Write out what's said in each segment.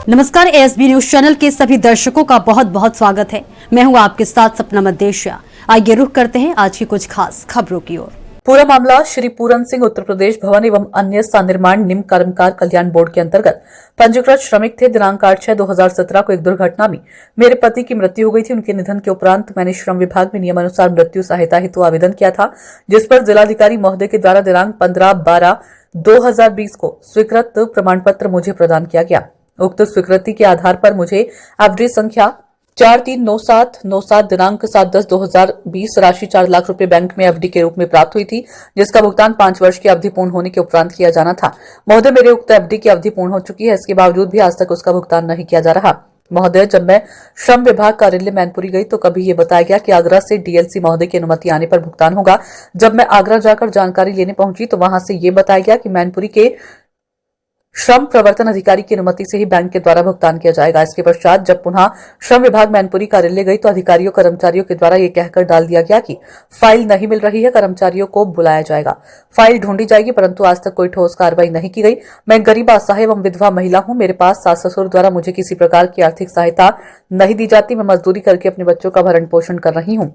नमस्कार, ASB news channel के सभी दर्शकों का बहुत बहुत स्वागत है। मैं हूं आपके साथ सपना मदेशिया। आइए रुख करते हैं आज की कुछ खास खबरों की ओर। पूरा मामला श्री पूरन सिंह उत्तर प्रदेश भवन एवं अन्य निर्माण निम्न कर्मकार कल्याण बोर्ड के अंतर्गत पंजीकृत श्रमिक थे। दिनांक 8/6/2017 को एक दुर्घटना में मेरे पति की मृत्यु हो गई थी। उनके निधन के उपरांत मैंने श्रम विभाग में नियमानुसार मृत्यु सहायता हेतु आवेदन किया था, जिस पर जिलाधिकारी महोदय के द्वारा दिनांक 15/12/2020 को स्वीकृत प्रमाण पत्र मुझे प्रदान किया गया। उक्त स्वीकृति के आधार पर मुझे एफडी संख्या 439797 दिनांक 7/10/2020 राशि 4 लाख रुपए बैंक में एफडी के रूप में प्राप्त हुई थी, जिसका भुगतान 5 वर्ष की अवधि पूर्ण होने के उपरांत किया जाना था। महोदय, मेरे उक्त एफडी की अवधि पूर्ण हो चुकी है, इसके बावजूद भी आज तक उसका भुगतान नहीं किया जा रहा। महोदय, जब मैं श्रम विभाग कार्यालय मैनपुरी गई तो कभी ये बताया गया कि आगरा से डीएलसी महोदय की अनुमति आने पर भुगतान होगा। जब मैं आगरा जाकर जानकारी लेने पहुंची तो वहां से ये बताया गया कि मैनपुरी के श्रम प्रवर्तन अधिकारी की अनुमति से ही बैंक के द्वारा भुगतान किया जाएगा। इसके पश्चात जब पुनः श्रम विभाग मैनपुरी कार्यालय गई तो अधिकारियों कर्मचारियों के द्वारा ये कहकर डाल दिया गया कि फाइल नहीं मिल रही है, कर्मचारियों को बुलाया जाएगा, फाइल ढूंढी जाएगी, परंतु आज तक कोई ठोस कार्रवाई नहीं की गई। मैं गरीब, असहाय एवं विधवा महिला हूं। मेरे पास सास ससुर द्वारा मुझे किसी प्रकार की आर्थिक सहायता नहीं दी जाती। मैं मजदूरी करके अपने बच्चों का भरण पोषण कर रही हूं,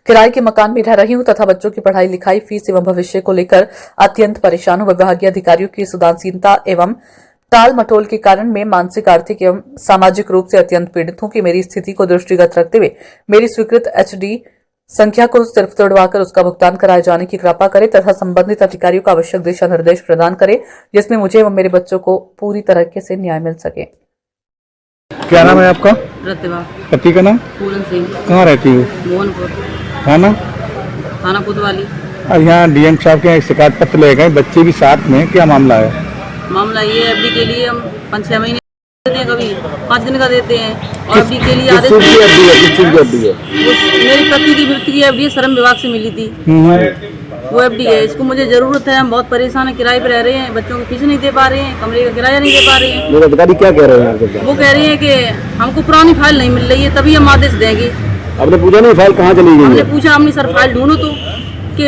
किराए के मकान में रह रही हूं तथा बच्चों की पढ़ाई लिखाई, फीस एवं भविष्य को लेकर अत्यंत परेशान हूं। विभागीय अधिकारियों की उदासीनता एवं टाल मटोल के कारण मैं मानसिक, आर्थिक एवं सामाजिक रूप से अत्यंत पीड़ित हूं कि मेरी स्थिति को दृष्टिगत रखते हुए मेरी स्वीकृत एचडी संख्या को सिर्फ तोड़वाकर उसका भुगतान कराए जाने की कृपा करे तथा संबंधित अधिकारियों को आवश्यक दिशा निर्देश प्रदान करे, जिसमें मुझे एवं मेरे बच्चों को पूरी तरीके से न्याय मिल सके। क्या नाम है आपका? प्रतिभा। पति का नाम? पूरन सिंह। कहाँ रहती हो? मोहनपुर। थाना कोतवाली। और यहाँ डीएम साहब के शिकायत पत्र ले गए, बच्चे भी साथ में, क्या मामला है? मामला ये एफडी के लिए हम 5-6 महीने देते हैं, कभी 5 दिन का देते हैं और एफडी के लिए आदेश मेरे पति की मृत्यु की एफडी श्रम विभाग से मिली थी, वो एफडी है। इसको मुझे जरूरत है, हम बहुत परेशान है, किराए पे रह रहे हैं, बच्चों की फीस नहीं दे पा रहे हैं, कमरे का किराया नहीं दे पा रहे हैं। अधिकारी क्या कह रहे हैं? वो कह रही है कि हमको पुरानी फाइल नहीं मिल रही है, तभी हम आदेश देंगे। आपने पूछा नहीं फाइल कहाँ चली गई? हमने पूछा, हमने सर फाइल ढूंढो तो कि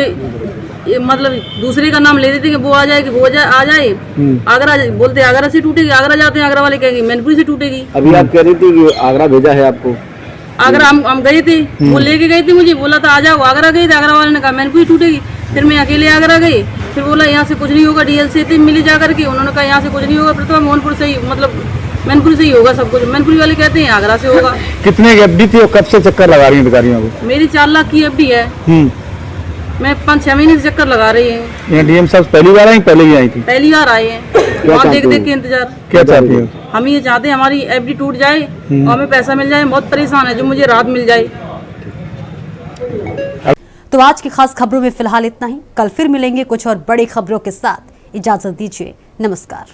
ये मतलब दूसरे का नाम ले देते कि वो आ जाए, कि वो आ जाए आगरा, बोलते आगरा से टूटेगी, आगरा जाते हैं, आगरा वाले कहेंगे मैनपुरी से टूटेगी। अभी आप कह रही थी कि आगरा भेजा है आपको? आगरा हम गए थे, वो लेके गए थे, मुझे बोला था आ जाओ। आगरा गए थे, आगरा वाले ने कहा मैनपुरी टूटेगी। फिर मैं अकेले आगरा गई, फिर बोला यहाँ से कुछ नहीं होगा, डीएलसी से मिले जाकर के, उन्होंने कहा यहाँ से कुछ नहीं होगा, प्रतिभा मोहनपुर से ही, मतलब मैनपुरी से ही होगा सब कुछ। मैनपुरी वाले कहते हैं आगरा से होगा। कितने की एफडी थी और कब से चक्कर लगा रही है अधिकारियों को? मेरी 4 लाख की एफडी है, मैं 5-6 महीने से चक्कर लगा रही है। डीएम साहब पहली बार आई, पहले ही आई थी? पहली बार आए हैं, वहाँ देख के इंतजार। क्या चाहती हो? हम ये चाहते हैं हमारी एफडी टूट जाए और हमें पैसा मिल जाए। बहुत परेशान है, जो मुझे राहत मिल जाए। तो आज की खास खबरों में फिलहाल इतना ही। कल फिर मिलेंगे कुछ और बड़ी खबरों के साथ। इजाजत दीजिए, नमस्कार।